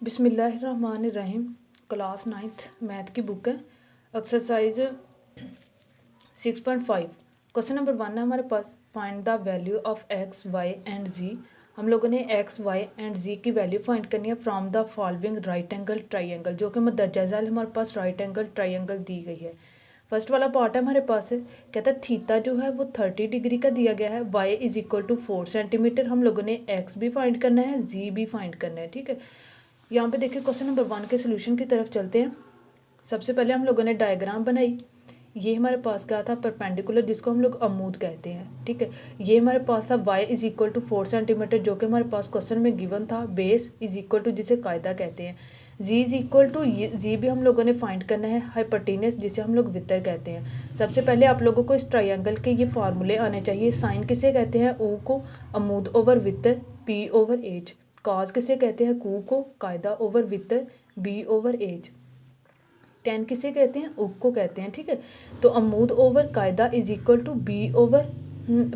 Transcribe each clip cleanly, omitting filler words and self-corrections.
बिस्मिल्लाहिर्रहमानिर्रहीम। Class 9th math की book है। एक्सरसाइज 6.5 क्वेश्चन नंबर 1 है हमारे पास। Find the value of x y and z. हम लोगों ने एक्स वाई एंड जी की वैल्यू फाइंड करनी है from the following right angle triangle, जो कि मदरजा झैल हमारे पास राइट एंगल ट्राइंगल दी गई है। फर्स्ट वाला पार्ट है हमारे पास, कहता है थीटा जो है वो 30 डिग्री का दिया गया है, y is equal to 4 centimetre. हम लोगों ने x भी फाइंड करना है, g भी फाइंड करना है। ठीक है, यहाँ पे देखिए क्वेश्चन नंबर 1 के सोल्यूशन की तरफ चलते हैं। सबसे पहले हम लोगों ने डायग्राम बनाई। ये हमारे पास क्या था, परपेंडिकुलर, जिसको हम लोग अमूद कहते हैं। ठीक है, ये हमारे पास था y is equal to 4 centimetre, जो कि हमारे पास क्वेश्चन में गिवन था। बेस इज इक्वल टू, जिसे कायदा कहते हैं। z इज इक्वल टू, जी भी हम लोगों ने फाइंड करना है। हाइपोटेनस, जिसे हम लोग वितर कहते हैं। सबसे पहले आप लोगों को इस ट्रायंगल के ये फार्मूले आने चाहिए। साइन किसे कहते हैं, u को अमूद ओवर वितर, p ओवर h। कॉज किसे कहते हैं, कू को कायदा ओवर वितर, बी ओवर एज। टेन किसे कहते हैं, उक को कहते हैं। ठीक है, तो अमूद ओवर कायदा is equal to B over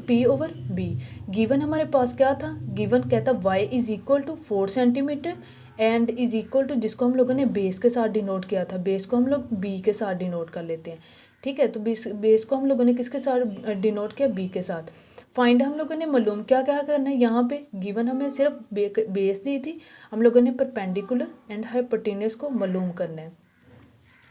P over B. Given हमारे पास क्या था, गिवन कहता y is equal to 4 centimetre and is equal to, जिसको हम लोगों ने बेस के साथ डिनोट किया था। बेस को हम लोग बी के साथ डिनोट कर लेते हैं। ठीक है, तो बेस को हम लोगों ने किसके साथ डिनोट किया, बी के साथ। फाइंड हम लोगों ने मालूम क्या क्या करना है। यहाँ पे गिवन हमें सिर्फ बेस दी थी, हम लोगों ने परपेंडिकुलर एंड हाइपोटेनस को मालूम करना है।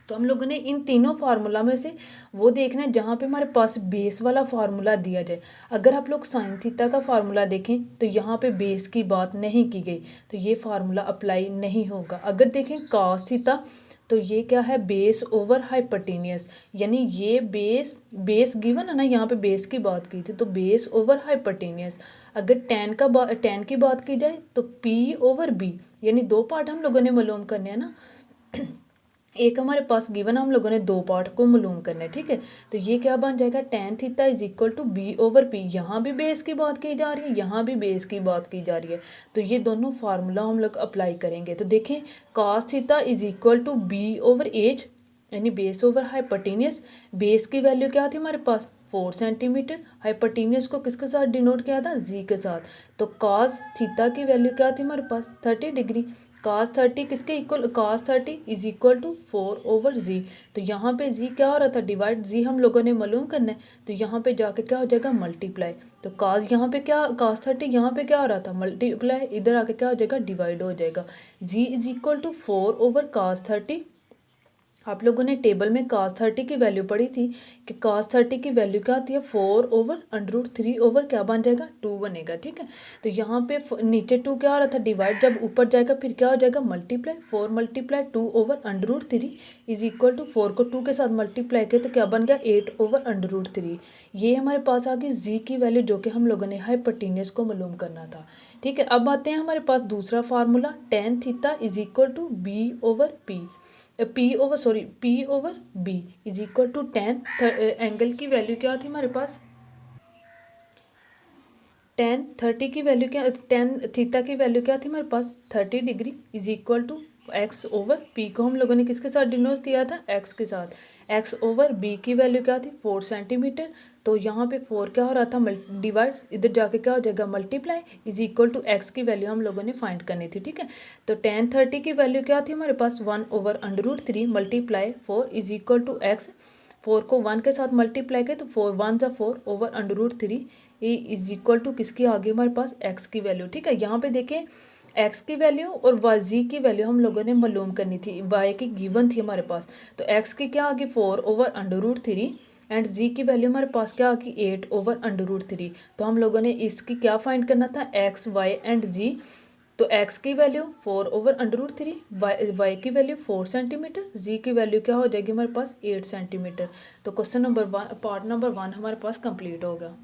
तो हम लोगों ने इन तीनों फार्मूला में से वो देखना है जहाँ पे हमारे पास बेस वाला फार्मूला दिया जाए। अगर आप लोग साइन थीटा का फार्मूला देखें तो यहाँ पे बेस की बात नहीं की गई, तो ये फार्मूला अप्लाई नहीं होगा। अगर देखें कॉस थीटा, तो ये क्या है, बेस ओवर हाइपोटेनियस, यानी ये बेस गिवन है ना, यहाँ पे बेस की बात की थी, तो बेस ओवर हाइपोटेनियस। अगर टेन की बात की जाए तो पी ओवर बी, यानी दो पार्ट हम लोगों ने मालूम करने हैं ना। एक हमारे पास गिवन, हम लोगों ने दो पार्ट को मालूम करना है। ठीक है, तो ये क्या बन जाएगा, tan theta is equal to B over P. यहाँ भी बेस की बात की जा रही है, यहाँ भी बेस की बात की जा रही है, तो ये दोनों फार्मूला हम लोग अप्लाई करेंगे। तो देखें, cos theta is equal to B over H, यानी बेस ओवर हाइपोटेनियस। बेस की वैल्यू क्या थी हमारे पास, 4 सेंटीमीटर। हाइपोटेनियस को किसके साथ डिनोट किया था, जी के साथ। तो कॉस थीटा की वैल्यू क्या थी हमारे पास, 30 डिग्री। cos 30 किसके equal, cos 30 is equal to 4 over z. तो यहाँ पे जी क्या हो रहा था, डिवाइड, जी हम लोगों ने मालूम करना है, तो यहाँ पे जाके क्या हो जाएगा, मल्टीप्लाई। तो cos यहाँ पे क्या, cos 30 यहाँ पे क्या हो रहा था, मल्टीप्लाई, इधर आके क्या हो जाएगा, डिवाइड हो जाएगा। Z is equal to 4 over cos 30। आप लोगों ने टेबल में cos 30 की वैल्यू पढ़ी थी कि cos 30 की वैल्यू क्या आती है, 4 ओवर √3 ओवर क्या बन जाएगा, 2 बनेगा। ठीक है, तो यहाँ पे नीचे 2 क्या हो रहा था, डिवाइड, जब ऊपर जाएगा फिर क्या हो जाएगा, multiply. 4 multiply 2 over √3 is equal to 4 को 2 के साथ मल्टीप्लाई किया तो क्या बन गया, 8 ओवर √3। ये हमारे पास आ गई जी की वैल्यू, जो कि हम लोगों ने हाइपोटेनस को मालूम करना था। ठीक है, अब आते हैं हमारे पास दूसरा formula, tan theta is equal to B over P over B is equal to tan. Angle की वैल्यू क्या थी हमारे पास, टेन 30 की वैल्यू क्या, टेन थीटा की वैल्यू क्या थी हमारे पास, 30 degree is equal to X over P को हम लोगों ने किसके साथ डिनोट किया था, एक्स के साथ। एक्स ओवर बी की वैल्यू क्या थी, 4 सेंटीमीटर। तो यहाँ पे 4 क्या हो रहा था, डिवाइड, इधर जाके क्या हो जाएगा, multiply, is equal to X की वैल्यू हम लोगों ने फाइंड करनी थी। ठीक है, तो टेन 30 की वैल्यू क्या थी हमारे पास, 1 over √3 multiply 4 is equal to X. 4 को 1 के साथ मल्टीप्लाई किया तो 4 1 जा 4 over √3 A is equal to किसकी आ गई हमारे पास, एक्स की वैल्यू। ठीक है, यहाँ पे देखें एक्स की वैल्यू और वाई जी की वैल्यू हम लोगों ने मालूम करनी थी, वाई की गिवन थी हमारे पास। तो एक्स की क्या आ गई, 4 ओवर √3 एंड जी की वैल्यू हमारे पास क्या आ गई, 8 ओवर √3। तो हम लोगों ने इसकी क्या फाइंड करना था, एक्स वाई एंड जी। तो x की वैल्यू 4 ओवर √3, y की वैल्यू 4 सेंटीमीटर, z की वैल्यू क्या हो जाएगी हमारे पास, 8 सेंटीमीटर। तो क्वेश्चन नंबर 1, पार्ट नंबर 1 हमारे पास कंप्लीट होगा।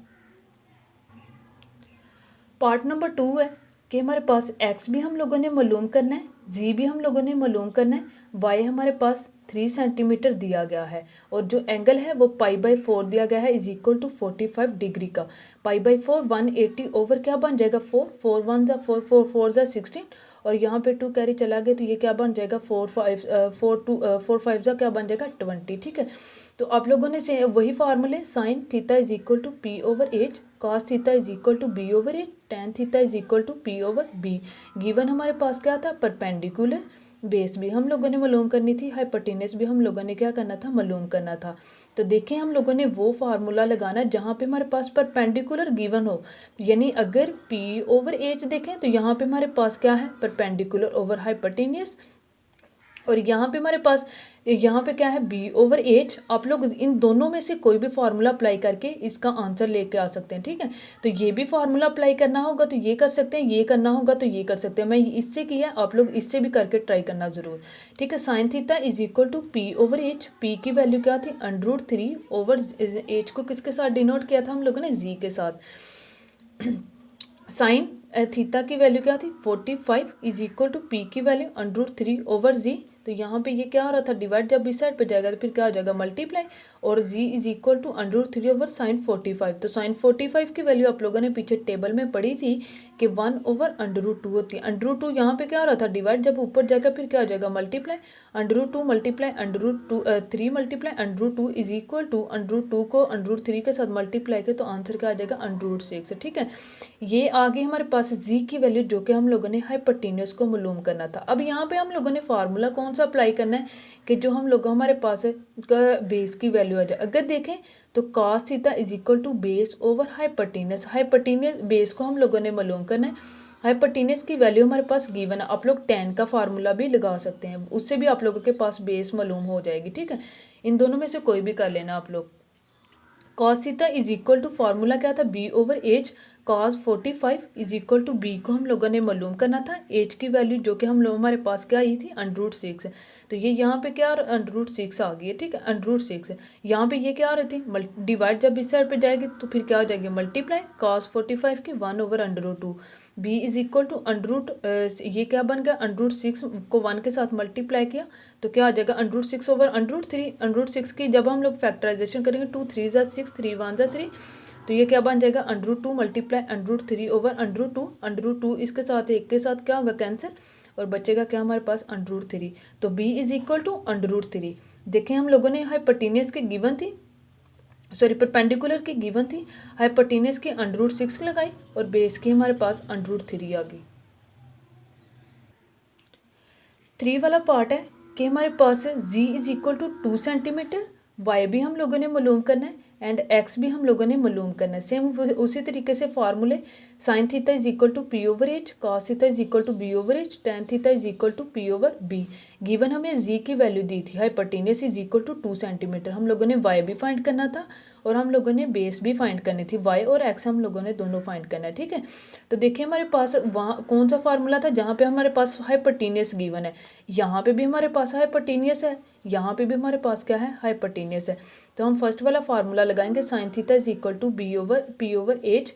पार्ट नंबर 2 है कि हमारे पास x भी हम लोगों ने मालूम करना है, z भी हम लोगों ने मालूम करना है, y हमारे पास 3 सेंटीमीटर दिया गया है और जो एंगल है वो π/4 दिया गया है इज इक्वल टू 45 डिग्री का। π/4 180 ओवर क्या बन जाएगा, 4 4 1 जा 4 4 4 जा 16 और यहाँ पे 2 कैरी चला गया तो ये क्या बन जाएगा, 4 5 जा क्या बन जाएगा, 20। ठीक है, तो आप लोगों ने से वही फार्मूले, sine theta is equal to P over H, cos theta is equal to B over H, tan theta is equal to P over B। Given हमारे पास क्या था, परपेंडिकुलर बेस भी हम लोगों ने मालूम करनी थी, हाइपोटेनस भी हम लोगों ने क्या करना था, मालूम करना था। तो देखें हम लोगों ने वो फार्मूला लगाना जहाँ पे हमारे पास परपेंडिकुलर गिवन हो, यानी अगर P ओवर H देखें तो यहाँ पे हमारे पास क्या है, परपेंडिकुलर ओवर हाइपोटेनस, और यहाँ पे हमारे पास यहाँ पे क्या है, बी ओवर एच। आप लोग इन दोनों में से कोई भी फार्मूला अप्लाई करके इसका आंसर लेके आ सकते हैं, ठीक है। तो ये भी फार्मूला अप्लाई करना होगा तो ये कर सकते हैं, ये करना होगा तो ये कर सकते हैं। मैं इससे किया, आप लोग इससे भी करके ट्राई करना ज़रूर, ठीक है। Sine theta is equal to P over H. P की वैल्यू क्या थी, √3 ओवर एच को किसके साथ डिनोट किया था हम लोगों ने, जी के साथ। साइन थीटा की वैल्यू क्या थी, 45 इज इक्वल टू पी की वैल्यू √3 ओवर जी। तो यहाँ पे ये क्या हो रहा था, डिवाइड जब इस साइड पे जाएगा तो फिर क्या हो जाएगा, मल्टीप्लाई, और z is equal to √3 over sine 45। तो साइन 45 की वैल्यू आप लोगों ने पीछे टेबल में पढ़ी थी कि 1 ओवर √2 होती है। √2 यहाँ पे क्या हो रहा था, डिवाइड जब ऊपर जाएगा फिर क्या हो जाएगा, multiply, √2 multiply √3 multiply √2 is equal to √2 को √3 के साथ मल्टीप्लाई के तो आंसर क्या आ जाएगा, √6, ठीक है। ये आ गई हमारे पास जी की वैल्यू जो कि हम लोगों ने हाइपोटेन्यूज को मालूम करना था। अब यहाँ पे हम लोगों ने फार्मूला कौन सा अप्लाई करना है कि जो हम लोग हमारे पास बेस की वैल्यू आ जाए। अगर देखें तो cos theta is equal to base over hypotenuse. Hypotenuse base को हम लोगों ने मालूम करना है, हाइपोटेनस की वैल्यू हमारे पास गिवन है। आप लोग tan का फार्मूला भी लगा सकते हैं, उससे भी आप लोगों के पास बेस मालूम हो जाएगी, ठीक है। इन दोनों में से कोई भी कर लेना आप लोग। cos theta is equal to formula क्या था, b over H. cos 45 is equal to b को हम लोगों ने मालूम करना था, h की वैल्यू जो कि हम लोग हमारे पास क्या आई थी, √6। तो ये यहाँ पे क्या √6 आ गई है, ठीक है, √6। यहाँ पे ये क्या आ रही थी, डिवाइड जब इस साइड पे जाएगी तो फिर क्या हो जाएगी, मल्टीप्लाई, cos 45 की 1 over √2। b is equal to ये क्या बन गया, √6 को 1 के साथ मल्टीप्लाई किया तो क्या आ जाएगा, √6 ओवर √3। √6 की जब हम लोग फैक्टराइजेशन करेंगे, 2 3 ज़ा 6, 3 1 ज़ा 3, तो ये क्या बन जाएगा, √2 मल्टीप्लाई √3 ओवर √2। √2 इसके साथ एक के साथ क्या होगा, कैंसिल, और बचेगा क्या हमारे पास, √3। तो b इज इक्वल टू √3। देखें हम लोगों ने हाइपोटेनस की गिवन थी, सॉरी परपेंडिकुलर की गिवन थी, हाइपोटेनस की √6 लगाई और बेस की हमारे पास √3 आ गई। 3 वाला पार्ट है कि हमारे पास z is equal to 2 centimetre, y भी हम लोगों ने मालूम करना है एंड एक्स भी हम लोगों ने मालूम करना है। सेम उसी तरीके से फार्मूले, sine theta is equal to P over H, cos theta is equal to B over H, tan theta is equal to P over B. Given हमें जी की वैल्यू दी थी, hypotenuse is equal to 2 centimetre. हम लोगों ने Y भी find करना था और हम लोगों ने बेस भी फाइंड करनी थी, वाई और एक्स हम लोगों ने दोनों फाइंड करना है, ठीक है। तो देखिए हमारे पास वहाँ कौन सा फार्मूला था, जहाँ पे हमारे पास हाइपोटेनस गिवन है, यहाँ पे भी हमारे पास हाइपोटेनस है, यहाँ पे भी हमारे पास क्या है, हाइपोटेनस है। तो हम फर्स्ट वाला फार्मूला लगाएंगे, sine theta is equal to B over P over H.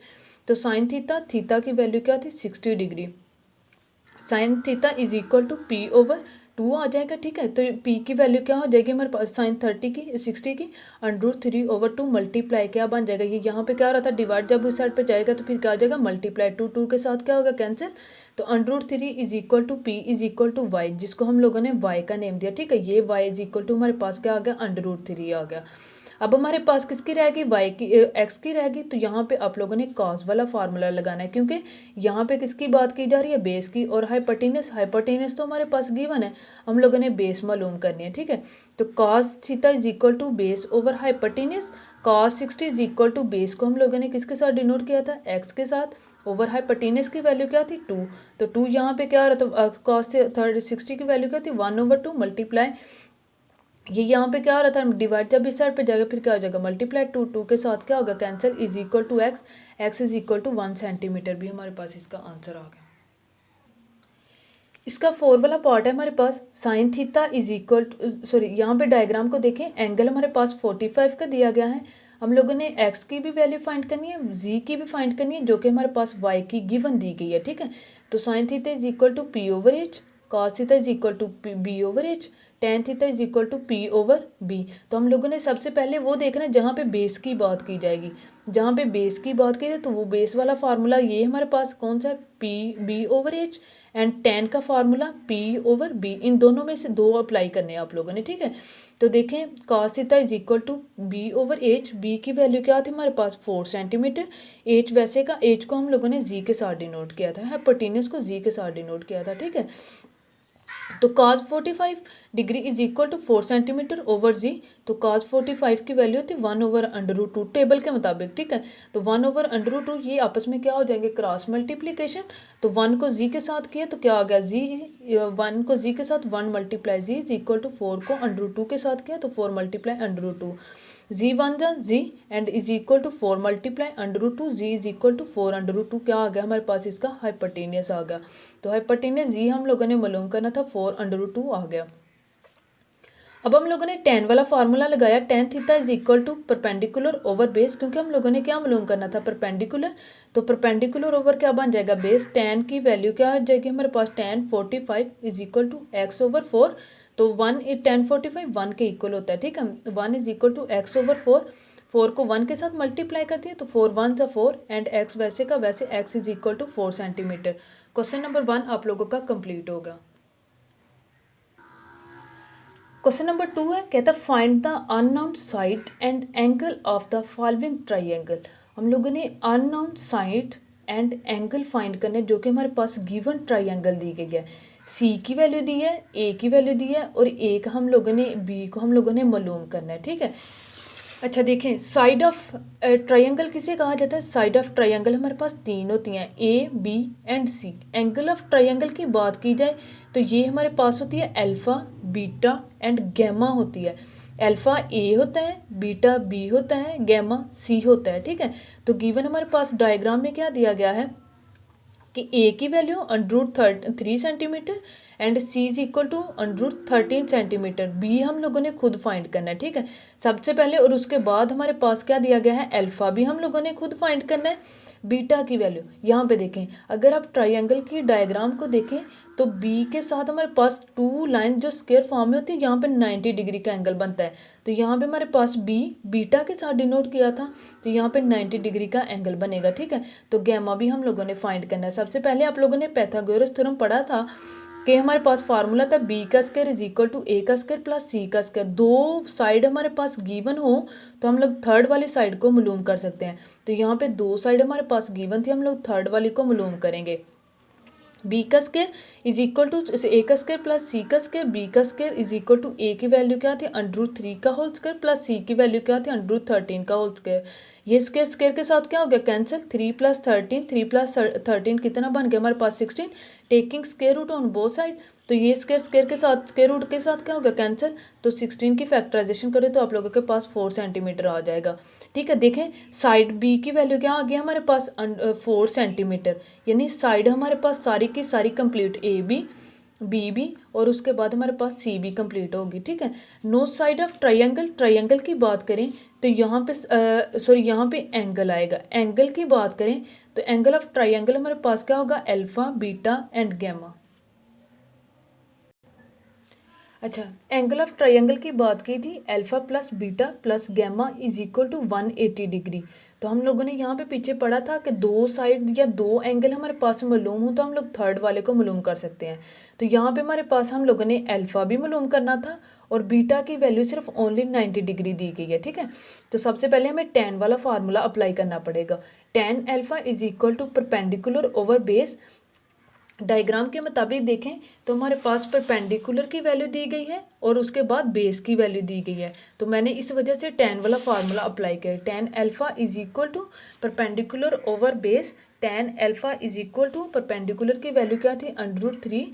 तो साइन थीटा की वैल्यू क्या थी, 60 degree. Sine theta is equal to P over 2 आ जाएगा, ठीक है। तो p की वैल्यू क्या हो जाएगी हमारे पास, साइन 60 की √3 ओवर 2 मल्टीप्लाई क्या बन जाएगा, ये यहाँ पे क्या हो रहा था, डिवाइड जब इस साइड पे जाएगा तो फिर क्या आ जाएगा, मल्टीप्लाई, 2 के साथ क्या होगा, कैंसिल। तो √3 is equal to p is equal to y, जिसको हम लोगों ने y का नेम दिया, ठीक है। ये y इज इक्वल टू हमारे पास क्या आ गया, √3 आ गया। अब हमारे पास किसकी रहेगी, y की, x की रहेगी। तो यहाँ पे आप लोगों ने cos वाला फार्मूला लगाना है, क्योंकि यहाँ पे किसकी बात की जा रही है, बेस की, और हाइपोटेनस तो हमारे पास गिवन है, हम लोगों ने बेस मालूम करनी है, ठीक है। तो cos theta is equal to base over hypotenuse, cos 60 is equal to base को हम लोगों ने किसके साथ डिनोट किया था, x के साथ, ओवर हाइपोटेनस की वैल्यू क्या थी, 2। तो 2 यहाँ पे क्या आ रहा था, cos 60 की वैल्यू क्या थी, 1 ओवर 2 मल्टीप्लाई, ये यहाँ पे क्या आ रहा था, डिवाइड जब इस साइड पे जाएगा फिर क्या हो जाएगा, मल्टीप्लाई, 2 के साथ क्या होगा, cancel, is equal to X is equal to 1 centimetre भी हमारे पास इसका आंसर आ गया। इसका 4 वाला पार्ट है हमारे पास, sine theta is equal to, sorry यहाँ पे डायग्राम को देखें, एंगल हमारे पास 45 का दिया गया है। हम लोगों ने एक्स की भी वैल्यू फाइंड करनी है, जी की भी फाइंड करनी है, जो कि हमारे पास वाई की गिवन दी गई है, ठीक है। तो sine theta is equal to P over H, cos theta is equal to B over H, tan theta is equal to P over B. तो हम लोगों ने सबसे पहले वो देखना है जहाँ पे बेस की बात की जाएगी, जहाँ पे बेस की बात की जाए तो वो बेस वाला फार्मूला ये हमारे पास कौन सा है, P B over H, and tan का फार्मूला P/B, इन दोनों में से 2 अप्लाई करने हैं आप लोगों ने, ठीक है। तो देखें cos theta is equal to B/H, B की वैल्यू क्या थी हमारे पास 4 सेंटीमीटर, H वैसे का, H को हम लोगों ने जी के साथ डिनोट किया था, हाइपोटेन्यूज को जी के साथ डिनोट किया था, ठीक है। तो cos 45 degree is equal to 4 centimetre over z, तो cos 45 की वैल्यू थी 1/√2 टेबल के मुताबिक, ठीक है। तो 1/√2 ये आपस में क्या हो जाएंगे, क्रॉस मल्टीप्लीकेशन। तो 1 को जी के साथ किया तो क्या आ गया, जी 1 को जी के साथ 1 multiply G is equal to 4 को √2 के साथ किया तो 4 मल्टीप्लाई √2, जी 1 जा z and is equal to 4 multiply √2, z is equal to 4/2, क्या आ गया हमारे पास, इसका हाइपोटेनियस आ गया। तो हाइपोटेनियस जी हम लोगों ने मालूम करना था, 4/2 आ गया। अब हम लोगों ने tan वाला फार्मूला लगाया, tan theta is equal to perpendicular over base, क्योंकि हम लोगों ने क्या मालूम करना था, परपेंडिकुलर। तो परपेंडिकुलर ओवर क्या बन जाएगा, बेस। tan की वैल्यू क्या आ जाएगी हमारे पास, tan 45 is equal to x/4। तो 1 tan 45 1 के इक्वल होता है, ठीक है। 1 इज इक्वल टू x/4, 4 को 1 के साथ मल्टीप्लाई कर दिए तो 4 1 जा 4 एंड x वैसे का वैसे x is equal to 4 centimetre. Question number 1 आप लोगों का कंप्लीट होगा। क्वेश्चन नंबर 2 है, कहता find the unknown side and angle of the following triangle. हम लोगों ने unknown side and angle find करने जो कि हमारे पास गिवन ट्राइंगल दी गई है। सी की वैल्यू दी है, ए की वैल्यू दी है और ए का हम लोगों ने, बी को हम लोगों ने मालूम करना है, ठीक है। अच्छा देखें, साइड ऑफ ट्रायंगल किसे कहा जाता है, साइड ऑफ ट्रायंगल हमारे पास 3 होती हैं, A B and C. Angle of triangle की बात की जाए तो ये हमारे पास होती है अल्फ़ा, बीटा एंड गैमा होती है। अल्फ़ा ए होता है, बीटा बी होता है, गैमा सी होता है, ठीक है। तो गिवन हमारे पास डायग्राम में क्या दिया गया है कि ए की value √3 centimetre and C is equal to √13 centimetre. B हम लोगों ने खुद फाइंड करना है, ठीक है, सबसे पहले। और उसके बाद हमारे पास क्या दिया गया है, अल्फ़ा भी हम लोगों ने खुद फाइंड करना है। बीटा की वैल्यू यहाँ पे देखें, अगर आप ट्रायंगल की डायग्राम को देखें तो बी के साथ हमारे पास 2 लाइन जो स्क्वायर फॉर्म में होती है, यहाँ पे 90 डिग्री का एंगल बनता है। तो यहाँ पे हमारे पास बी बीटा के साथ डिनोट किया था तो यहाँ पे 90 डिग्री का एंगल बनेगा, ठीक है। तो गैमा भी हम लोगों ने फाइंड करना है। सबसे पहले आप लोगों ने पाइथागोरस थ्योरम पढ़ा था कि हमारे पास फार्मूला था बी का square is equal to A का स्क्वायर प्लस सी का स्क्वायर। दो साइड हमारे पास गिवन हो तो हम लोग थर्ड वाली साइड को मालूम कर सकते हैं। तो यहाँ पे 2 साइड हमारे पास गिवन थी, हम लोग थर्ड वाली को मालूम करेंगे। बी का square is equal to A का स्क्वायर प्लस सी का स्क्वायर, बी का स्क्वायर इज इक्वल टू ए की वैल्यू क्या थी √3 का होल स्क्वायर प्लस सी की वैल्यू क्या थी √13 का होल स्क्वायर। ये स्क्वायर स्क्वायर के साथ क्या हो गया, कैंसिल। 3 + 13, 3 + 13 कितना बन गया हमारे पास 16, taking square root on both side. तो ये स्क्वायर स्क्वायर के साथ स्क्वायर रूट के साथ क्या हो गया, कैंसिल। तो 16 की फैक्टराइजेशन करें तो आप लोगों के पास 4 सेंटीमीटर आ जाएगा, ठीक है। देखें साइड बी की वैल्यू क्या आ गया हमारे पास 4 सेंटीमीटर, यानी साइड हमारे पास सारी की सारी कंप्लीट ए बी और उसके बाद हमारे पास सी भी कंप्लीट होगी, ठीक है। नो साइड ऑफ ट्रायंगल की बात करें तो यहाँ पे यहाँ पे एंगल आएगा। एंगल की बात करें तो एंगल ऑफ ट्रायंगल हमारे पास क्या होगा, अल्फा बीटा एंड गैमा। अच्छा, एंगल ऑफ ट्रायंगल की बात की थी, alpha plus beta plus gamma is equal to 180 degree. तो हम लोगों ने यहाँ पे पीछे पढ़ा था कि 2 साइड या 2 एंगल हमारे पास मालूम हो तो हम लोग थर्ड वाले को मालूम कर सकते हैं। तो यहाँ पे हमारे पास हम लोगों ने अल्फा भी मालूम करना था और बीटा की वैल्यू सिर्फ ओनली 90 डिग्री दी गई है, ठीक है। तो सबसे पहले हमें tan वाला फार्मूला अप्लाई करना पड़ेगा। tan alpha is equal to perpendicular over base. Diagram के मुताबिक देखें तो हमारे पास परपेंडिकुलर की वैल्यू दी गई है और उसके बाद बेस की वैल्यू दी गई है। तो मैंने इस वजह से tan वाला फार्मूला अप्लाई किया। tan alpha is equal to perpendicular over base. tan alpha is equal to perpendicular की वैल्यू क्या थी √3,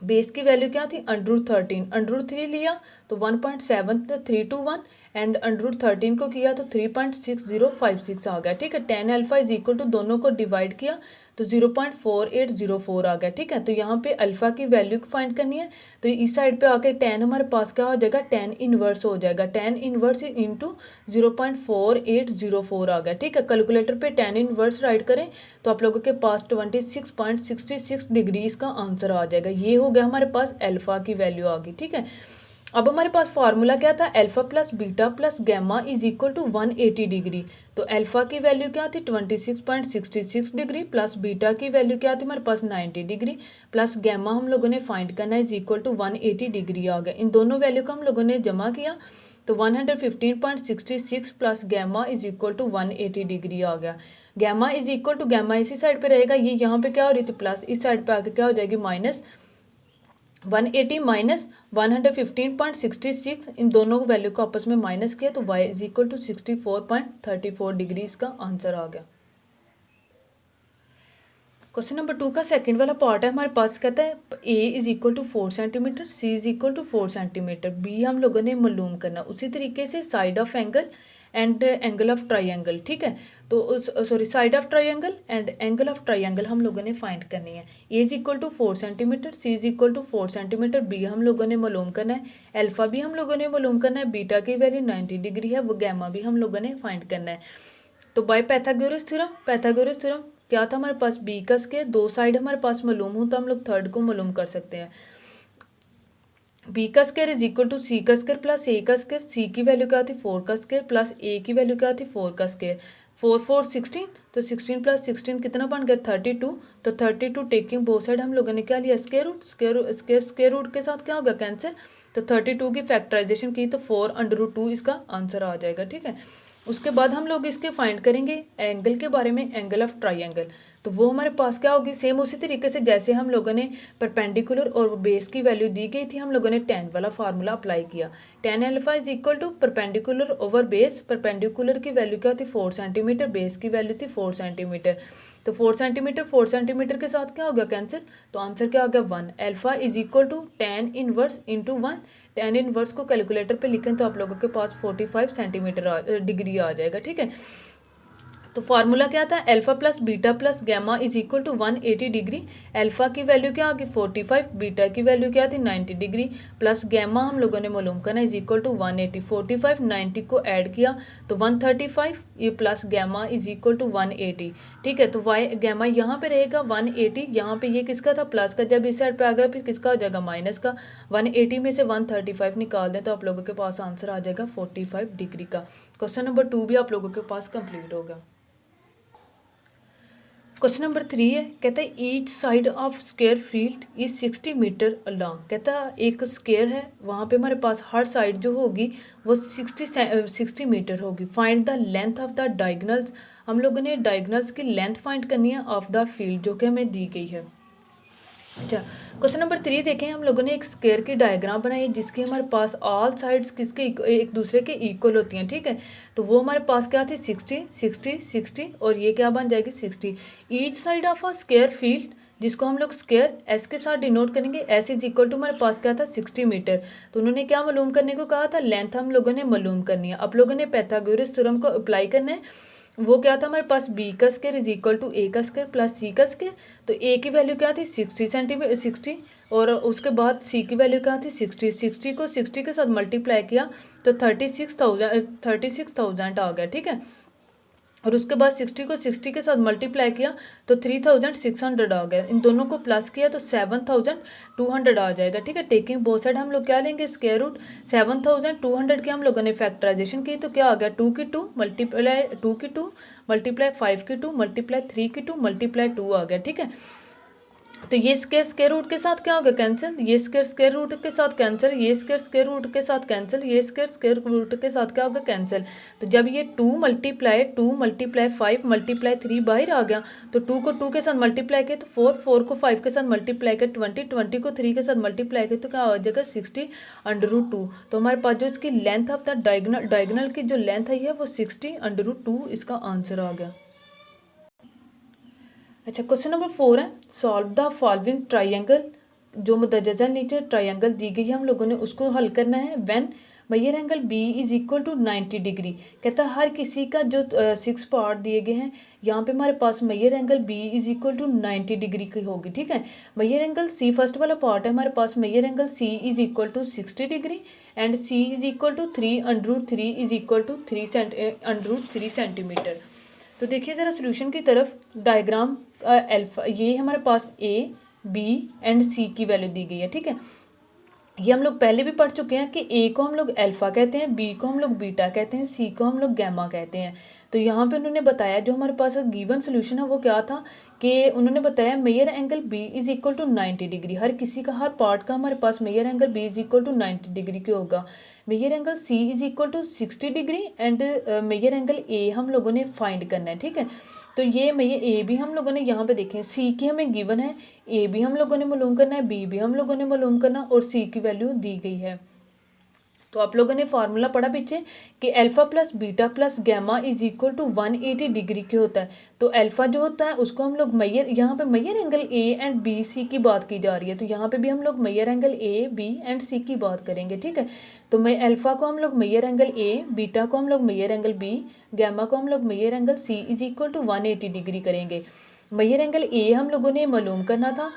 बेस की वैल्यू क्या थी √13। √3 लिया तो 1.7321 एंड √13 को किया तो 3.6056 आ गया, ठीक है। tan alpha is equal to दोनों को डिवाइड किया तो 0.4804 आ गया, ठीक है। तो यहाँ पे अल्फ़ा की वैल्यू फाइंड करनी है तो इस साइड पे आके tan हमारे पास क्या हो जाएगा, tan इनवर्स हो जाएगा। tan इनवर्स इंटू 0.4804 आ गया, ठीक है। कैलकुलेटर पे tan इनवर्स राइट करें तो आप लोगों के पास 26.66 डिग्री इसका आंसर आ जाएगा। ये हो गया हमारे पास अल्फ़ा की वैल्यू आ गई, ठीक है। अब हमारे पास फार्मूला क्या था, alpha plus beta plus gamma is equal to 180 degree. तो अल्फा की वैल्यू क्या थी 26.66 डिग्री प्लस बीटा की वैल्यू क्या थी हमारे पास 90 डिग्री प्लस गैमा हम लोगों ने फाइंड करना है इज इक्वल टू 180 डिग्री आ गया। इन दोनों वैल्यू का हम लोगों ने जमा किया तो 115.66 plus gamma is equal to 180 degree आ गया। Gamma is equal to gamma इसी साइड पे रहेगा, ये यहाँ पे क्या हो रही थी प्लस, इस साइड पे आके क्या हो जाएगी माइनस 180 माइनस 115.66, इन दोनों वैल्यू को आपस में माइनस किया तो y is equal to 64.34 degree इसका आंसर आ गया। क्वेश्चन नंबर 2 का सेकंड वाला पार्ट है हमारे पास, कहता है a is equal to 4 centimetre, c is equal to 4 centimetre, b हम लोगों ने मालूम करना। उसी तरीके से side of angle and angle of triangle, ठीक है, तो उस sorry side of triangle and angle of triangle हम लोगों ने फाइंड करनी है। A is equal to 4 centimetre, C is equal to 4 centimetre, B हम लोगों ने मालूम करना है, अल्फा भी हम लोगों ने मालूम करना है, बीटा की वैल्यू 90 डिग्री है, वो गैमा भी हम लोगों ने फाइंड करना है। तो बाय पैथागोरस थ्योरम क्या था हमारे पास, बी का स्क्वायर, दो साइड हमारे पास मालूम हो तो हम लोग थर्ड को मालूम कर सकते हैं। बी का स्क्वायर इज इक्वल टू सी का स्क्वायर प्लस ए का स्क्वायर, सी की वैल्यू क्या थी 4 का स्क्वायर प्लस ए की वैल्यू क्या थी 4 का स्क्वायर, 4 4 16, तो 16 प्लस 16 कितना बन गया 32, तो 32 टेकिंग बोथ साइड हम लोगों ने क्या लिया स्क्वायर रूट के साथ क्या होगा कैंसिल, तो 32 की फैक्टराइजेशन की तो 4√2 इसका आंसर आ जाएगा, ठीक है। उसके बाद हम लोग इसके फाइंड करेंगे एंगल के बारे में, एंगल ऑफ ट्राइंगल, तो वो हमारे पास क्या होगी सेम उसी तरीके से जैसे हम लोगों ने परपेंडिकुलर और बेस की वैल्यू दी गई थी, हम लोगों ने tan वाला फार्मूला अप्लाई किया। tan alpha is equal to perpendicular over base, perpendicular की वैल्यू क्या थी 4 सेंटीमीटर, बेस की वैल्यू थी 4 सेंटीमीटर, तो 4 सेंटीमीटर के साथ क्या हो गया कैंसिल, तो आंसर क्या हो गया 1। Alpha is equal to tan inverse into 1, tan inverse को कैलकुलेटर पे लिखें तो आप लोगों के पास 45 सेंटीमीटर डिग्री आ जाएगा, ठीक है। तो फार्मूला क्या था, alpha plus beta plus gamma is equal to 180 degree, alpha की वैल्यू क्या आ गई 45, बीटा की वैल्यू क्या थी 90 डिग्री प्लस गैमा हम लोगों ने मालूम करना इज इक्वल टू 180, 45 90 को ऐड किया तो 135, ये plus gamma is equal to 180, ठीक है। तो वाई गैमा यहाँ पे रहेगा 180, यहाँ पे ये किसका था प्लस का, जब इस साइड पे आ गया फिर किसका हो जाएगा माइनस का, 180 में से 135 निकाल दें तो आप लोगों के पास आंसर आ जाएगा 45 डिग्री का। क्वेश्चन नंबर 2 भी आप लोगों के पास कंप्लीट हो गया। क्वेश्चन नंबर 3 है, कहता है each side of square field is 60 metre along, कहता है एक स्क्वायर है वहाँ पे हमारे पास हर साइड जो होगी वो 60 मीटर होगी। Find the length of the diagonals, हम लोगों ने डायगोनल्स की लेंथ फाइंड करनी है ऑफ द फील्ड जो कि हमें दी गई है। अच्छा क्वेश्चन नंबर 3 देखें, हम लोगों ने एक स्क्वायर की डायग्राम बनाई है जिसके हमारे पास ऑल साइड्स किसके एक दूसरे के इक्वल होती हैं, ठीक है। तो वो हमारे पास क्या थी 60 60 60 और ये क्या बन जाएगी 60। Each side of a square field जिसको हम लोग स्क्वायर एस के साथ डिनोट करेंगे, एस इज इक्वल टू हमारे पास क्या था 60 मीटर। तो उन्होंने क्या मालूम करने को कहा था, लेंथ हम लोगों ने मालूम करनी है। आप लोगों ने पैथागोरस थ्योरम को अप्लाई करना है, वो क्या था हमारे पास बी का square is equal to A का स्क्वायर प्लस सी का स्क्वायर, तो ए की वैल्यू क्या थी 60 और उसके बाद सी की वैल्यू क्या थी 60 को 60 के साथ मल्टीप्लाई किया तो 36,000 आ गया, ठीक है। और उसके बाद 60 को 60 के साथ मल्टीप्लाई किया तो 3600 आ गया, इन दोनों को प्लस किया तो 7200 आ जाएगा, ठीक है। टेकिंग बोथ साइड हम लोग क्या लेंगे स्क्वायर रूट, 7200 की हम लोगों ने फैक्टराइजेशन की तो क्या आ गया 2 की 2 मल्टीप्लाई 2 की 2 मल्टीप्लाई 5 की 2 मल्टीप्लाई 3 की 2 मल्टीप्लाई 2 आ गया, ठीक है। तो ये स्क्वायर रूट के साथ क्या होगा कैंसिल, ये स्क्वायर रूट के साथ कैंसिल, ये स्क्वायर रूट के साथ कैंसिल, ये स्क्वायर रूट के साथ क्या होगा कैंसिल। तो जब ये 2 मल्टीप्लाई 5 मल्टीप्लाई 3 बाहर आ गया तो 2 को 2 के साथ मल्टीप्लाई किया तो 4 को 5 के साथ मल्टीप्लाई किया 20 को 3 के साथ मल्टीप्लाई किया तो क्या हो जाएगा 60√2। तो हमारे पास जो इसकी लेंथ ऑफ द डायगोनल की जो लेंथ है वो 60√2 इसका आंसर आ गया। अच्छा क्वेश्चन नंबर 4 है, सॉल्व द फॉलोइंग ट्राइंगल, जो मुतजज़ा नीचे ट्राइंगल दी गई है हम लोगों ने उसको हल करना है। When measure angle B is equal to 90 degree, कहता है हर किसी का जो 6 पार्ट दिए गए हैं यहाँ पे हमारे पास measure angle B is equal to 90 degree की होगी, ठीक है। मेजर एंगल सी फर्स्ट वाला पार्ट है हमारे पास, measure angle C is equal to 60 degree and C is equal to 3√3 is equal to 3 centimetre. तो देखिए ज़रा सोल्यूशन की तरफ, डायग्राम अल्फा ये हमारे पास ए बी एंड सी की वैल्यू दी गई है, ठीक है। ये हम लोग पहले भी पढ़ चुके हैं कि ए को हम लोग अल्फ़ा कहते हैं, बी को हम लोग बीटा कहते हैं, सी को हम लोग गैमा कहते हैं। तो यहाँ पे उन्होंने बताया जो हमारे पास गिवन सोल्यूशन है वो क्या था कि उन्होंने बताया measure angle B is equal to 90 degree. हर किसी का हर पार्ट का हमारे पास measure angle B is equal to 90 degree क्यों होगा। Measure angle C is equal to 60 degree and measure angle ए हम लोगों ने फाइंड करना है, ठीक है। तो ये मेजर ए भी हम लोगों ने यहाँ पे देखें, सी की हमें गिवन है, ए भी हम लोगों ने मालूम करना है, बी भी हम लोगों ने मालूम करना और सी की वैल्यू दी गई है। तो आप लोगों ने फार्मूला पढ़ा पीछे कि alpha plus beta plus gamma is equal to 180 degree के होता है। तो अल्फ़ा जो होता है उसको हम लोग मैयर, यहाँ पे measure angle a and b c की बात की जा रही है, तो यहाँ पे भी हम लोग measure angle a B and सी की बात करेंगे, ठीक है। तो मैं अल्फ़ा को हम लोग मैयर एंगल ए, बीटा को हम लोग मैयर एंगल बी, गैमा को हम लोग measure angle C is equal to 180 degree करेंगे। मैयर एंगल ए हम लोगों ने मालूम करना था,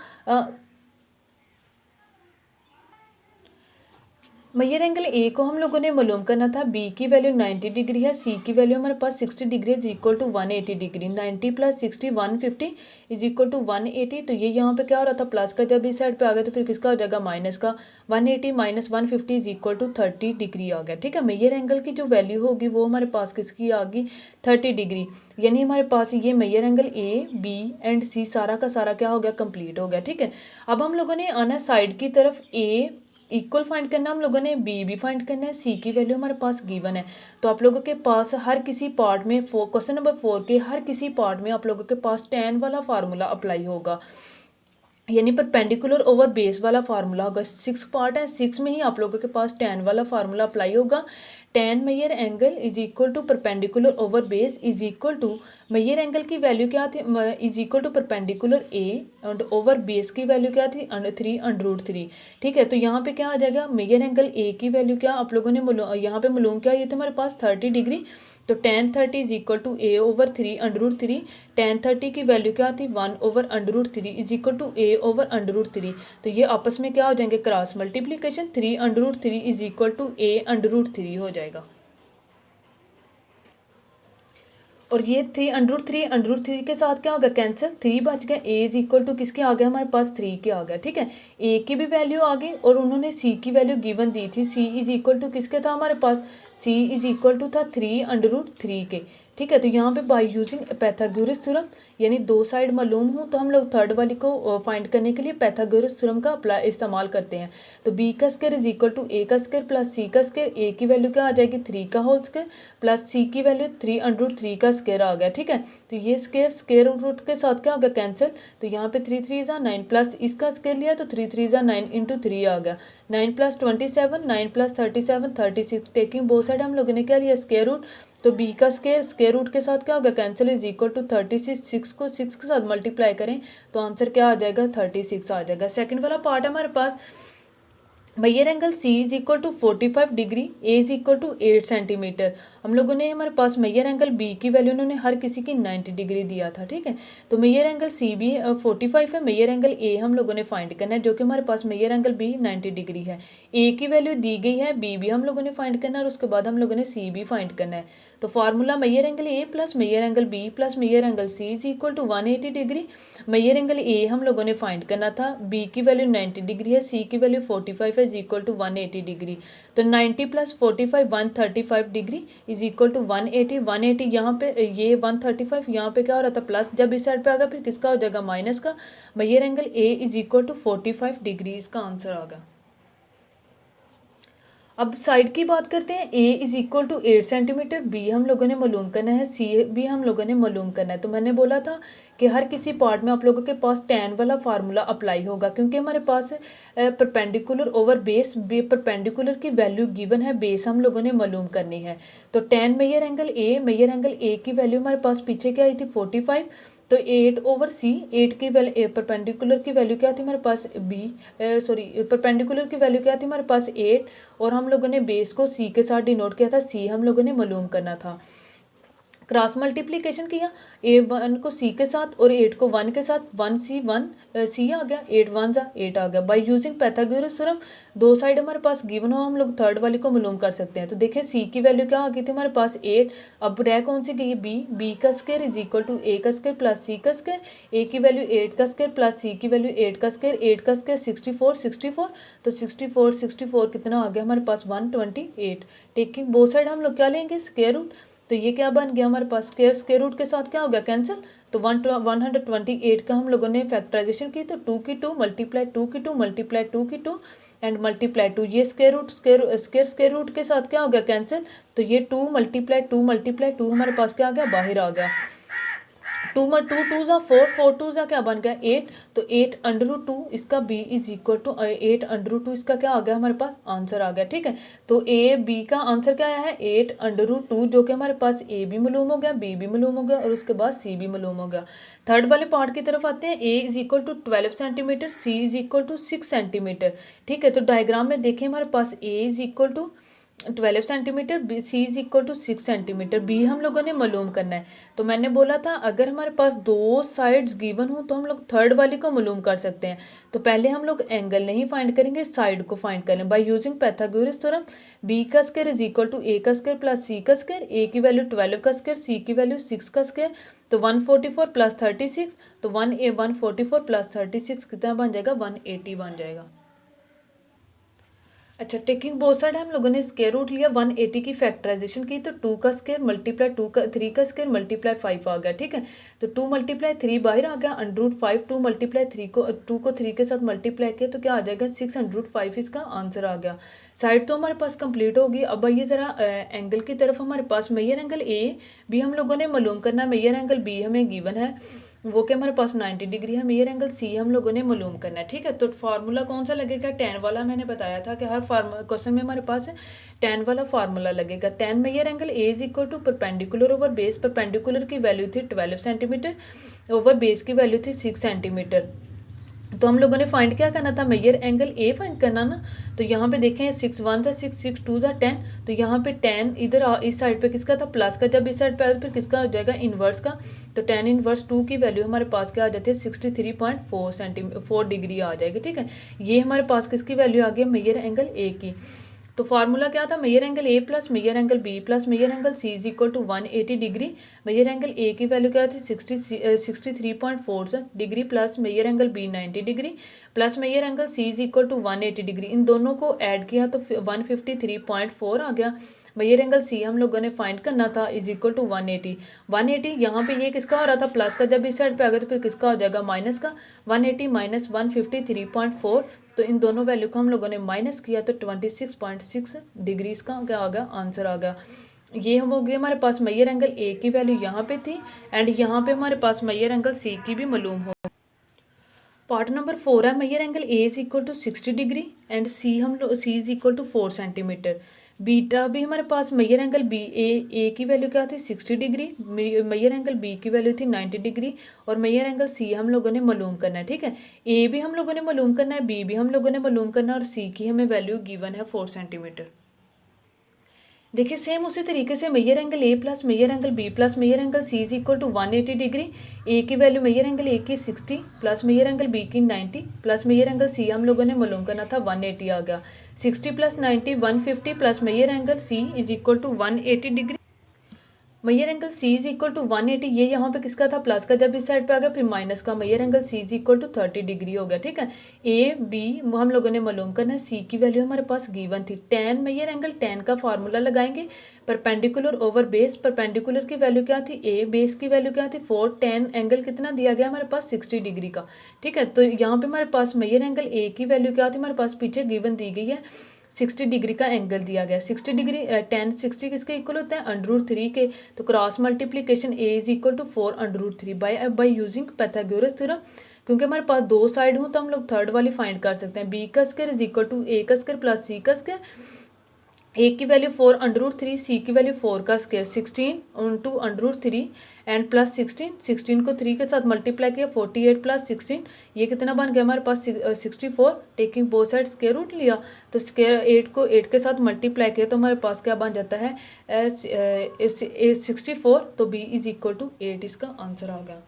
मेजर एंगल ए को हम लोगों ने मालूम करना था, बी की वैल्यू 90 डिग्री है, सी की वैल्यू हमारे पास 60 degree is equal to 180 degree. 90 plus 60 150 is equal to 180। तो ये यहाँ पे क्या हो रहा था, प्लस का जब इस साइड पे आ गया तो फिर किसका हो जाएगा, माइनस का। 180 minus 150 is equal to 30 degree आ गया, ठीक है। मेजर एंगल की जो वैल्यू होगी वो हमारे पास किसकी आ गई, 30 डिग्री। यानी हमारे पास ये measure angle a B and c सारा का सारा क्या हो गया, कंप्लीट हो गया, ठीक है। अब हम लोगों ने आना साइड की तरफ, ए इक्वल फाइंड करना हम लोगों ने, बी भी फाइंड करना है, सी की वैल्यू हमारे पास गिवन है। तो आप लोगों के पास हर किसी पार्ट में क्वेश्चन नंबर 4 के हर किसी पार्ट में आप लोगों के पास tan वाला फार्मूला अप्लाई होगा, यानी परपेंडिकुलर ओवर बेस वाला फार्मूला होगा। 6 पार्ट है, 6 में ही आप लोगों के पास tan वाला फार्मूला अप्लाई होगा। tan measure angle is equal to perpendicular over base is equal to, measure angle की वैल्यू क्या थी, is equal to perpendicular A and over base की वैल्यू क्या थी, 3√3, ठीक है। तो यहाँ पे क्या आ जाएगा, मेजर एंगल ए की वैल्यू क्या आप लोगों ने यहाँ पे मालूम क्या, ये थे हमारे पास 30 डिग्री। तो tan 30 is equal to A over 3√3। tan 30 की वैल्यू क्या थी, 1/√3 is equal to A over √3। तो ये आपस में क्या हो जाएंगे, cross multiplication, 3√3 is equal to a√3 हो जाएगा। और ये 3√3 के साथ क्या होगा, कैंसिल, 3 बच गया। ए इज इक्वल टू किसके आ गया, हमारे पास 3 के आ गया, ठीक है। ए की भी वैल्यू आ गई और उन्होंने सी की वैल्यू गिवन दी थी, सी इज इक्वल टू किसके था हमारे पास, सी इज इक्वल टू था 3√3 के, ठीक है। तो यहाँ पे बाय यूजिंग पैथागोरस थ्योरम, यानी दो साइड मालूम हो तो हम लोग थर्ड वाली को फाइंड करने के लिए पैथागोरस थ्योरम का अप्लाई इस्तेमाल करते हैं। तो बी का square is equal to A का स्क्वायर प्लस सी का स्क्वायर, ए की वैल्यू क्या आ जाएगी, 3 का होल स्क्वायर प्लस सी की वैल्यू 3√3 का स्क्वायर आ गया, ठीक है। तो ये स्क्वायर रूट के साथ क्या आ गया, कैंसिल। तो यहाँ पे 3 3 ज़ा 9 प्लस इसका स्क्वायर लिया तो 3 3 ज़ा 9 इंटू 3 आ गया। 9 plus 27, 9 plus 37, 36, taking both side हम लोगों ने क्या लिया, स्क्वायर रूट। तो बी का स्क्वायर रूट के साथ क्या होगा, कैंसिल इज इक्वल टू 36। 6 को 6 के साथ मल्टीप्लाई करें तो आंसर क्या आ जाएगा, 36 आ जाएगा। सेकंड वाला पार्ट है हमारे पास, measure angle C is equal to 45 degree, a is equal to 8 centimetre. हम लोगों ने हमारे पास मेजर एंगल बी की वैल्यू उन्होंने हर किसी की 90 डिग्री दिया था, ठीक है। तो मेजर एंगल सी भी 45 है, मेजर एंगल ए हम लोगों ने फाइंड करना है जो कि हमारे पास मेजर एंगल बी 90 डिग्री है। ए की वैल्यू दी गई है, बी भी हम लोगों ने फाइंड करना है और उसके बाद हम लोगों ने सी भी फाइंड करना है। तो formula measure angle A plus measure angle B plus measure angle C is equal to 180 degree. Measure angle ए हम लोगों ने फाइंड करना था, बी की वैल्यू 90 डिग्री है, सी की वैल्यू 45 है, इज इक्वल टू 180 डिग्री। तो 90 plus 45 135 degree is equal to 180। 180 यहाँ पे, ये 135 यहाँ पे क्या हो रहा था, प्लस, जब इस साइड पे आ गया फिर किसका हो जाएगा, माइनस का। Measure angle A is equal to 45 degree, इसका आंसर आ गया। अब साइड की बात करते हैं, a is equal to 8 centimetre, B हम लोगों ने मालूम करना है, सी भी हम लोगों ने मालूम करना है। तो मैंने बोला था कि हर किसी पार्ट में आप लोगों के पास tan वाला फार्मूला अप्लाई होगा क्योंकि हमारे पास परपेंडिकुलर ओवर बेस, परपेंडिकुलर की वैल्यू गिवन है, बेस हम लोगों ने मालूम करनी है। तो tan मेजर एंगल ए की वैल्यू हमारे पास पीछे क्या आई थी, 45। तो 8 ओवर सी, 8 की वैल्यू, परपेंडिकुलर की वैल्यू क्या थी हमारे पास, परपेंडिकुलर की वैल्यू क्या थी हमारे पास 8, और हम लोगों ने बेस को सी के साथ डिनोट किया था, सी हम लोगों ने मालूम करना था। क्रॉस मल्टीप्लिकेशन किया, A1 को C के साथ और 8 को 1 के साथ, 1C आ गया, 8 1 जा 8 आ गया। बाय यूजिंग पाइथागोरस थ्योरम दो साइड हमारे पास गिवन हो, हम लोग थर्ड वाले को मालूम कर सकते हैं। तो देखिए C की वैल्यू क्या आ गई थी हमारे पास 8, अब रह कौन सी गई B का square is equal to A का स्क्वायर प्लस C का स्क्वायर, A की वैल्यू 8 का स्क्वायर प्लस C की वैल्यू 8 का स्क्वायर, 8 का स्क्वायर 64 तो 64 कितना आ गया हमारे पास 128। टेकिंग बोथ साइड हम लोग क्या लेंगे स्क्वायर रूट, तो ये क्या बन गया हमारे पास स्क्वायर रूट के साथ क्या हो गया कैंसिल, तो 128 का हम लोगों ने फैक्टराइजेशन की, तो 2 की 2 मल्टीप्लाई 2 की 2 मल्टीप्लाई 2 की 2 एंड मल्टीप्लाई 2, ये स्क्वायर रूट के साथ क्या हो गया कैंसिल, तो ये 2 मल्टीप्लाई 2 हमारे पास क्या आ गया बाहर आ गया, 2 2 जा 4 4 2 जा क्या बन गया 8, तो 8 अंडर रूट 2 इसका b is equal to 8 under root 2 इसका क्या आ गया हमारे पास आंसर आ गया। ठीक है, तो a b का आंसर क्या आया है 8 अंडर रूट 2, जो कि हमारे पास a भी मालूम हो गया, b भी मालूम हो गया और उसके बाद c भी मालूम हो गया। थर्ड वाले पार्ट की तरफ आते हैं, a is equal to 12 centimetre, c is equal to 6 centimetre. ठीक है, तो डायग्राम में देखें हमारे पास a is equal to 12 centimetre, C is equal to 6 centimetre, B हम लोगों ने मालूम करना है। तो मैंने बोला था अगर हमारे पास दो साइड्स गिवन हो तो हम लोग थर्ड वाली को मालूम कर सकते हैं। तो पहले हम लोग एंगल नहीं फाइंड करेंगे, साइड को फाइंड करें by using Pythagoras theorem. B का square is equal to A का स्क्वायर प्लस सी का स्क्वायर, ए की वैल्यू 12 का स्क्वायर, सी की वैल्यू 6 का स्क्वायर, तो 144 प्लस 36, तो 144 प्लस 36 कितना बन जाएगा 180 बन जाएगा। अच्छा, टेकिंग बोथ साइड हम लोगों ने स्क्वायर रूट लिया, 180 की फैक्टराइजेशन की, तो 2 का स्क्वायर मल्टीप्लाई 3 का स्क्वायर मल्टीप्लाई 5 आ गया। ठीक है, तो 2 मल्टीप्लाई 3 बाहर आ गया, अंडर रूट 5, 2 मल्टीप्लाई 2 को 3 के साथ मल्टीप्लाई किया तो क्या आ जाएगा 6 अंडर रूट 5 इसका आंसर आ गया। साइड तो हमारे पास कंप्लीट होगी। अब आइए ज़रा एंगल की तरफ, हमारे पास मेजर एंगल ए भी हम लोगों ने मालूम करना है, मेजर एंगल बी हमें गिवन है वो कि हमारे पास 90 डिग्री है, मेजर एंगल सी हम लोगों ने मालूम करना है। ठीक है, तो फार्मूला कौन सा लगेगा, tan वाला। मैंने बताया था कि हर क्वेश्चन में हमारे पास tan वाला फार्मूला लगेगा। tan measure angle A is equal to perpendicular over base, perpendicular की वैल्यू थी 12 सेंटीमीटर, ओवर बेस की वैल्यू थी 6 सेंटीमीटर। तो हम लोगों ने फाइंड क्या करना था, मेजर एंगल ए फाइंड करना ना। तो यहाँ पे देखें 6 1 था 6, 6 2 था 10, तो यहाँ पे 10 इधर इस साइड पे किसका था प्लस का, जब इस साइड पे आया फिर किसका हो जाएगा इन्वर्स का, तो 10 इन्वर्स 2 की वैल्यू हमारे पास क्या आ जाती है 63.4 डिग्री आ जाएगी। ठीक है, ये हमारे पास किसकी वैल्यू आ गई मेजर एंगल ए की। तो फार्मूला क्या था, measure angle A plus measure angle B plus measure angle C is equal to 180 degree. Measure angle a की वैल्यू क्या थी 63.4 degree plus measure angle b 90 degree plus measure angle C is equal to 180 degree. इन दोनों को add किया तो 153.4 आ गया। Major angle c हम लोगों ने फाइंड करना था इज इक्वल टू 180 यहाँ पे ये किसका हो रहा था प्लस का, जब इस साइड पे आ गया तो फिर किसका हो जाएगा माइनस का, 180 माइनस 153.4, तो इन दोनों वैल्यू को हम लोगों ने माइनस किया तो 26.6 डिग्री इसका क्या आ गया आंसर आ गया। ये हो गया हमारे पास मेजर एंगल ए की वैल्यू यहाँ पे थी एंड यहाँ पे हमारे पास मेजर एंगल सी की भी मालूम हो। पार्ट नंबर 4 है, measure angle A is equal to 60 degree and C is equal to 4 centimetre. Beta भी हमारे पास मेजर एंगल बी ए की वैल्यू क्या थी 60 डिग्री, मेजर एंगल बी की वैल्यू थी 90 डिग्री और मेजर एंगल सी हम लोगों ने मालूम करना है। ठीक है, ए भी हम लोगों ने मालूम करना है, बी भी हम लोगों ने मालूम करना है और सी की हमें वैल्यू गिवन है 4 सेंटीमीटर। देखिए सेम उसी तरीके से measure angle A plus measure angle B plus measure angle C is equal to 180 degree. A की वैल्यू मेजर एंगल ए की 60 प्लस मेजर एंगल बी की 90 प्लस मेजर एंगल सी हम लोगों ने मालूम करना था 180 आ गया। 60 plus 90 150 plus measure angle C is equal to 180 degree. Measure angle C is equal to 180, ये यहाँ पे किसका था प्लस का, जब इस साइड पे आ गया फिर माइनस का, measure angle C is equal to 30 degree हो गया। ठीक है, ए बी हम लोगों ने मालूम करना है, सी की वैल्यू हमारे पास गिवन थी। tan मेजर एंगल tan का फार्मूला लगाएंगे, परपेंडिकुलर ओवर बेस, परपेंडिकुलर की वैल्यू क्या थी ए, बेस की वैल्यू क्या थी 4, tan एंगल कितना दिया गया हमारे पास 60 डिग्री का। ठीक है, तो यहाँ पे हमारे पास मेजर एंगल ए की वैल्यू क्या थी हमारे पास पीछे गिवन दी गई है 60 डिग्री का एंगल दिया गया। 60 डिग्री tan 60 किसके इक्वल होता है अंडर रूट 3 के, तो cross multiplication A is equal to 4 under root 3 by using Pythagoras theorem. क्योंकि हमारे पास दो साइड हो तो हम लोग थर्ड वाली फाइंड कर सकते हैं। बी का square is equal to A का स्क्वायर प्लस सी का स्क्वायर ए की वैल्यू 4√3, सी की वैल्यू 4 का स्क्वायर 16 इंटू √3 एंड प्लस 16 को 3 के साथ मल्टीप्लाई किया 48 प्लस 16, ये कितना बन गया हमारे पास 64। Taking both side square root लिया तो स्क्वायर 8 को 8 के साथ मल्टीप्लाई किया तो हमारे पास क्या बन जाता है 64। तो बी इज इक्वल टू 8 इसका आंसर आ गया।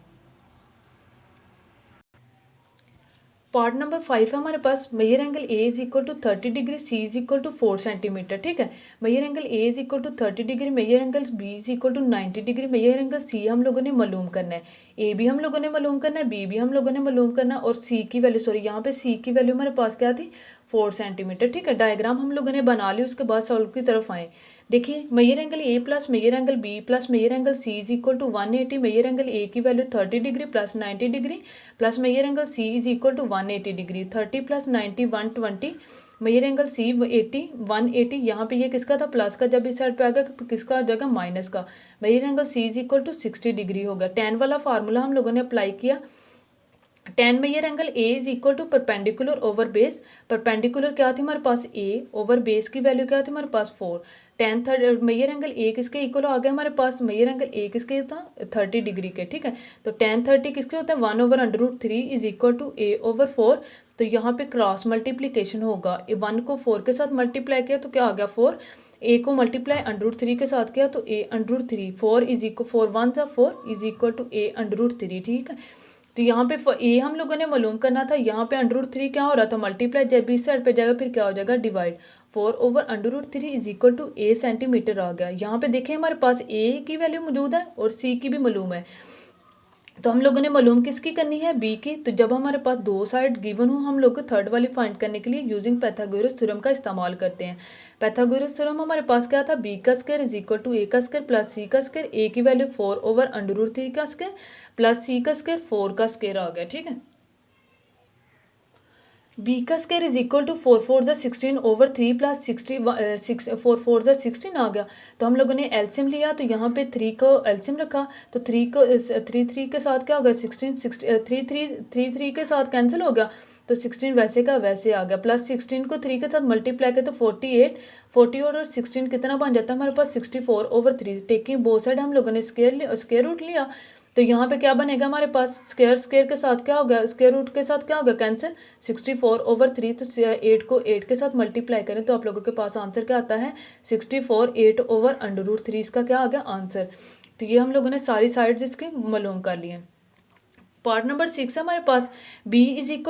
पार्ट नंबर 5 है हमारे पास, measure angle A is equal to 30 degree, c is equal to 4 centimetre. ठीक है, measure angle A is equal to 30 degree, measure angle B is equal to 90 degree, measure angle c हम लोगों ने मालूम करना है, ए भी हम लोगों ने मालूम करना है, बी भी हम लोगों ने मालूम करना है, और सी की वैल्यू सॉरी यहाँ पे सी की वैल्यू हमारे पास क्या थी 4 सेंटीमीटर। ठीक है, डायग्राम हम लोगों ने बना ली, उसके बाद सॉल्व की तरफ आए। देखिए measure angle A plus measure angle B plus measure angle C is equal to 180, measure angle a की value 30 degree plus 90 degree plus measure angle C is equal to 180 degree, 30 plus 90 120, measure angle c 80 180, यहाँ पे ये किसका था plus का, जब इस side पे आ गया किसका आ जाएगा माइनस का, measure angle C is equal to 60 degree होगा। टेन वाला फार्मूला हम लोगों ने अप्लाई किया, tan measure angle A is equal to perpendicular over base, perpendicular क्या थी हमारे पास ए, ओवर बेस की वैल्यू क्या थी हमारे पास 4, tan third measure angle A किसके इक्वल आ गया हमारे पास, मेजर एंगल ए किसके था 30 डिग्री के। ठीक है, तो टेन 30 किसके होता है 1/√3 is equal to A over 4, तो यहाँ पे क्रॉस मल्टीप्लीकेशन होगा, 1 को 4 के साथ मल्टीप्लाई किया तो क्या आ गया 4, ए को मल्टीप्लाई √3 के साथ किया तो a √3, 4 is equal 4 1 4 is equal to a √3। ठीक है, तो यहाँ पे ए हम लोगों ने मालूम करना था, यहाँ पे √3 क्या हो रहा था मल्टीप्लाई, जब इस साइड पे जाएगा फिर क्या हो जाएगा divide, 4/√3 is equal to a centimetre आ गया। यहाँ पे देखें हमारे पास ए की वैल्यू मौजूद है और सी की भी मालूम है, तो हम लोगों ने मालूम किसकी करनी है बी की। तो जब हमारे पास दो साइड गिवन हो हम लोग थर्ड वाली फाइंड करने के लिए यूजिंग पाइथागोरस थ्योरम का इस्तेमाल करते हैं। पाइथागोरस थ्योरम हमारे पास क्या था, बी का square is equal to A का स्क्वायर प्लस सी का स्क्वायर, ए की वैल्यू 4/√3 का स्क्वायर प्लस सी का स्क्वायर 4 का स्क्वायर आ गया। ठीक है, बी का square is equal to 4 4 16 over 3 plus 4 4 16 आ गया। तो हम लोगों ने एलसीएम लिया, तो यहाँ पे 3 को एलसीएम रखा, तो 3 के साथ क्या हो गया 3 3 के साथ कैंसिल हो गया, तो 16 वैसे का वैसे आ गया, प्लस 16 को 3 के साथ मल्टीप्लाई किया तो 40 और 16 कितना बन जाता है हमारे पास 64/3। टेकिंग बोथ साइड हम लोगों ने स्क्वायर रूट लिया, तो यहाँ पे क्या बनेगा हमारे पास स्क्वायर के साथ क्या होगा, स्क्वायर रूट के साथ क्या होगा कैंसिल, 64/3, तो 8 को 8 के साथ मल्टीप्लाई करें तो आप लोगों के पास आंसर क्या आता है 64 8/√3 इसका क्या आ गया आंसर। तो ये हम लोगों ने सारी साइड्स इसके मालूम कर लिए। पार्ट नंबर 6 है हमारे पास, बी इज इक्वल